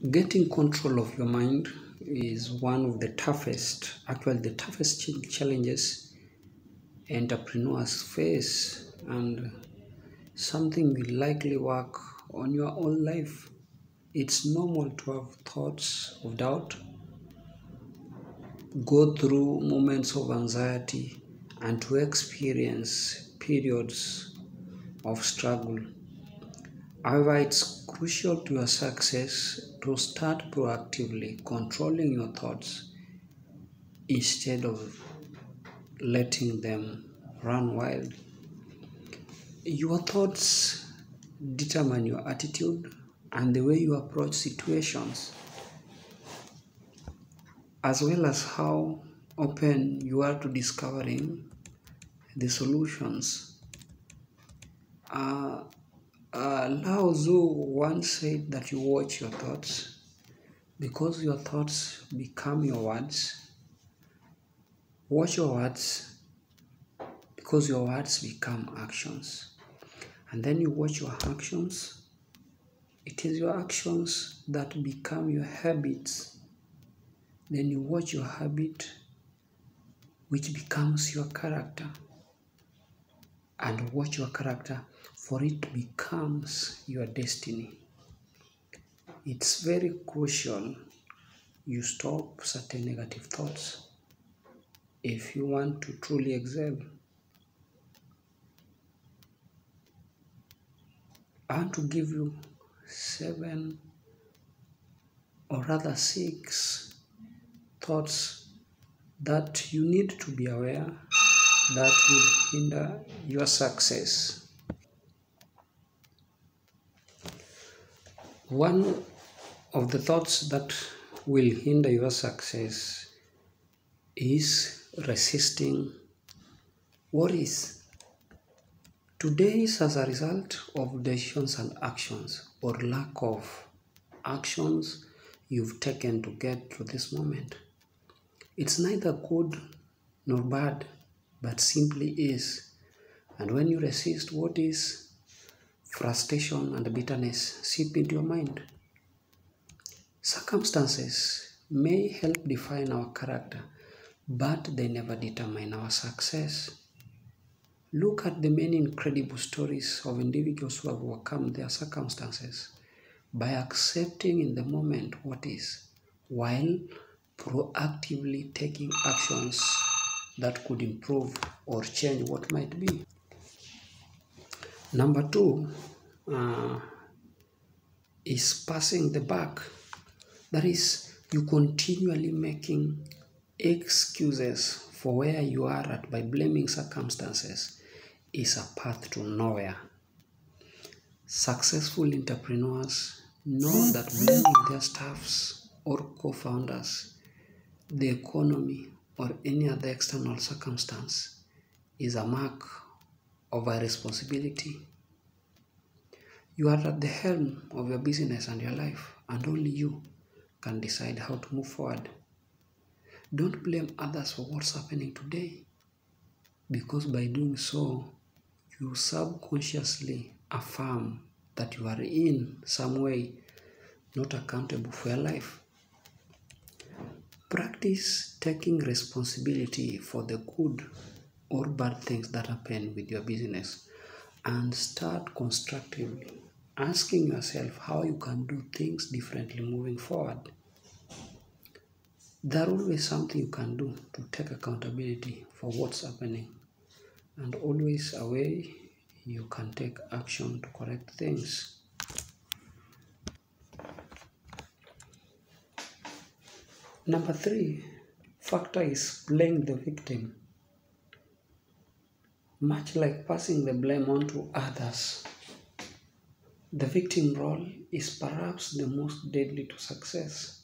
Getting control of your mind is one of the toughest challenges entrepreneurs face, and something will likely work on your own life. It's normal to have thoughts of doubt, go through moments of anxiety, and to experience periods of struggle. However, it's crucial to your success to start proactively controlling your thoughts instead of letting them run wild. Your thoughts determine your attitude and the way you approach situations, as well as how open you are to discovering the solutions. Uh, Lao Tzu once said that you watch your thoughts because your thoughts become your words. Watch your words because your words become actions. And then you watch your actions. It is your actions that become your habits. Then you watch your habit, which becomes your character. And watch your character, for it becomes your destiny. It's very crucial you stop certain negative thoughts if you want to truly excel. I want to give you 7 or rather 6 thoughts that you need to be aware that will hinder your success. One of the thoughts that will hinder your success is resisting worries. Today is as a result of decisions and actions or lack of actions you've taken to get to this moment. It's neither good nor bad, but simply is. And when you resist what is, frustration and bitterness seep into your mind. Circumstances may help define our character, but they never determine our success. Look at the many incredible stories of individuals who have overcome their circumstances by accepting in the moment what is, while proactively taking actions that could improve or change what might be. Number 2 is passing the buck. That is, you continually making excuses for where you are at by blaming circumstances is a path to nowhere. Successful entrepreneurs know that blaming their staffs or co-founders, the economy, or any other external circumstance is a mark of irresponsibility. You are at the helm of your business and your life, and only you can decide how to move forward. Don't blame others for what's happening today, because by doing so, you subconsciously affirm that you are in some way not accountable for your life. Practice taking responsibility for the good or bad things that happen with your business, and start constructively asking yourself how you can do things differently moving forward. There are always something you can do to take accountability for what's happening, and always a way you can take action to correct things. Number 3 factor is playing the victim. Much like passing the blame on to others, the victim role is perhaps the most deadly to success.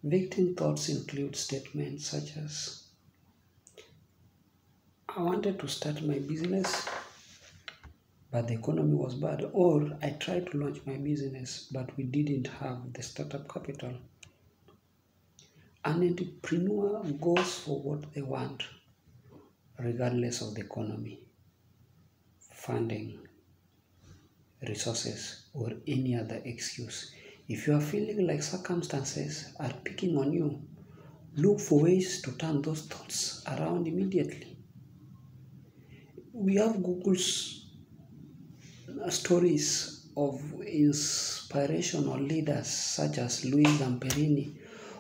Victim thoughts include statements such as, I wanted to start my business, but the economy was bad, or I tried to launch my business, but we didn't have the startup capital. An entrepreneur goes for what they want, regardless of the economy, funding, resources, or any other excuse. If you are feeling like circumstances are picking on you, look for ways to turn those thoughts around immediately. We have Google's stories of inspirational leaders such as Luis Zamperini,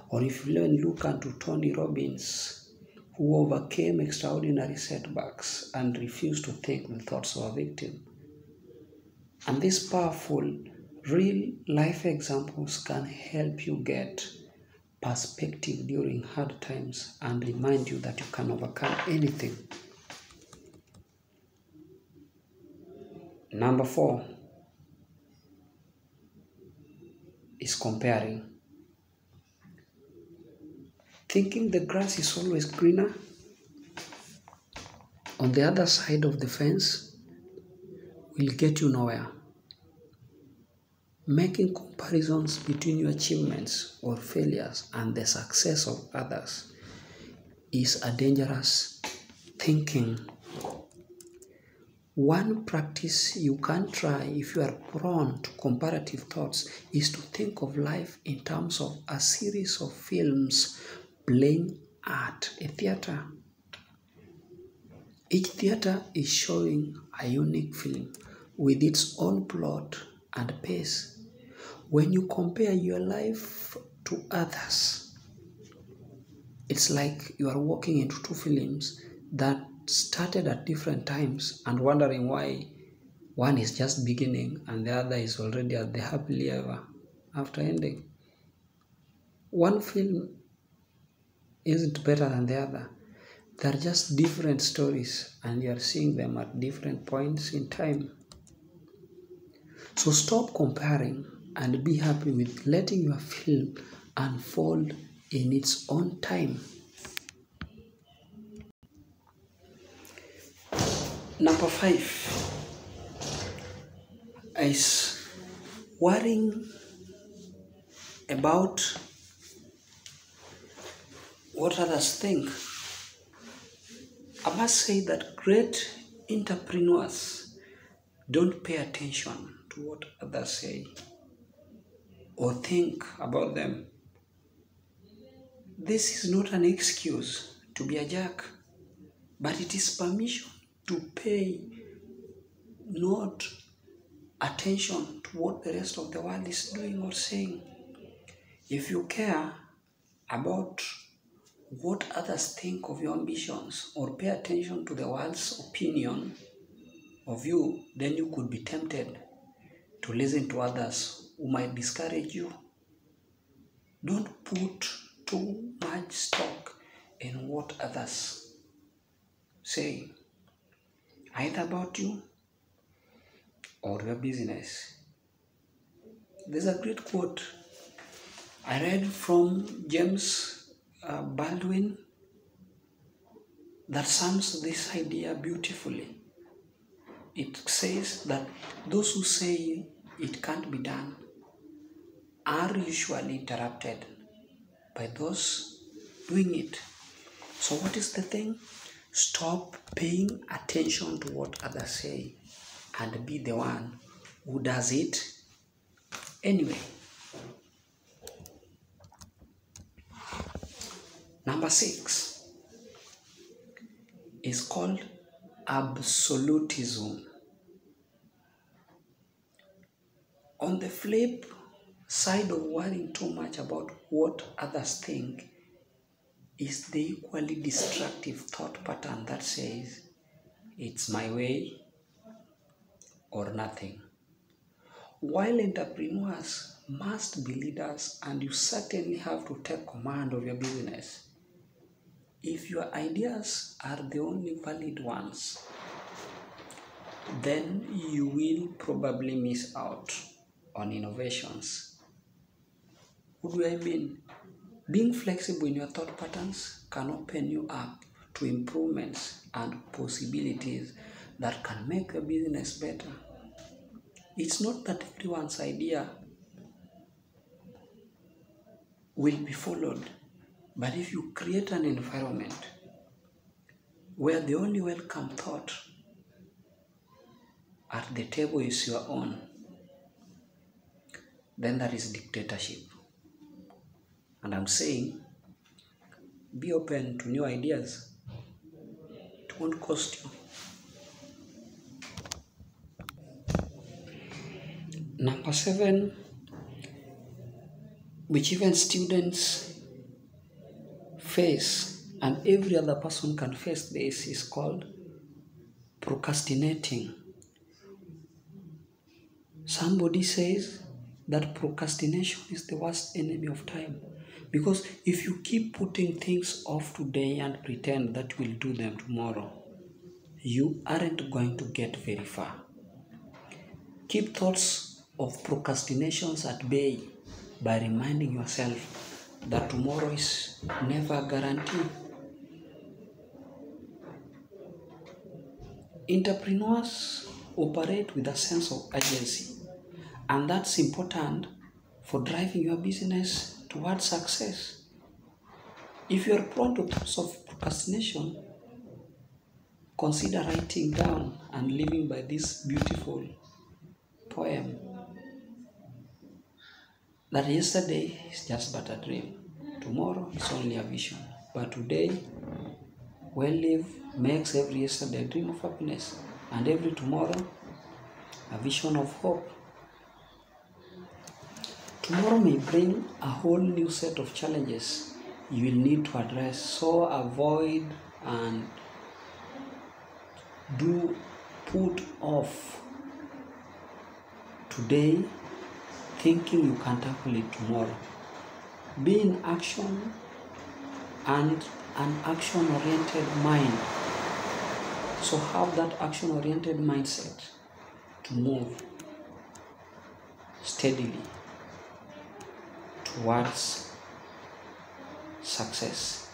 or if you even look into Tony Robbins, who overcame extraordinary setbacks and refused to take the thoughts of a victim. And these powerful, real life examples can help you get perspective during hard times and remind you that you can overcome anything. Number 4 is comparing. Thinking the grass is always greener on the other side of the fence will get you nowhere. Making comparisons between your achievements or failures and the success of others is a dangerous thinking. One practice you can try if you are prone to comparative thoughts is to think of life in terms of a series of films playing at a theater. Each theater is showing a unique film with its own plot and pace. When you compare your life to others, it's like you are walking into two films that started at different times and wondering why one is just beginning and the other is already at the happily ever after ending. One film isn't better than the other. They're just different stories and you're seeing them at different points in time. So stop comparing and be happy with letting your film unfold in its own time. Number 5 is worrying about what others think. I must say that great entrepreneurs don't pay attention to what others say or think about them. This is not an excuse to be a jerk, but it is permission to pay not attention to what the rest of the world is doing or saying. If you care about what others think of your ambitions or pay attention to the world's opinion of you, then you could be tempted to listen to others who might discourage you. Don't put too much stock in what others say, either about you or your business. There's a great quote I read from James Baldwin that sums this idea beautifully. It says that those who say it can't be done are usually interrupted by those doing it. So what is the thing? Stop paying attention to what others say and be the one who does it anyway. Number 6 is called absolutism. On the flip side of worrying too much about what others think is the equally destructive thought pattern that says, it's my way or nothing. While entrepreneurs must be leaders and you certainly have to take command of your business, if your ideas are the only valid ones, then you will probably miss out on innovations. What do I mean? Being flexible in your thought patterns can open you up to improvements and possibilities that can make your business better. It's not that everyone's idea will be followed, but if you create an environment where the only welcome thought at the table is your own, then that is dictatorship. And I'm saying, be open to new ideas. It won't cost you. Number 7, which even students face and every other person can face this, is called procrastinating. Somebody says that procrastination is the worst enemy of time, because if you keep putting things off today and pretend that you will do them tomorrow, you aren't going to get very far. Keep thoughts of procrastinations at bay by reminding yourself that tomorrow is never guaranteed. Entrepreneurs operate with a sense of urgency, and that's important for driving your business towards success. If you are prone to thoughts of procrastination, consider writing down and living by this beautiful poem that yesterday is just but a dream, tomorrow is only a vision, but today, well lived, makes every yesterday a dream of happiness, and every tomorrow a vision of hope. Tomorrow may bring a whole new set of challenges you will need to address, so avoid and do put off today thinking you can tackle it tomorrow. Be in action and an action-oriented mind. So have that action-oriented mindset to move steadily towards success.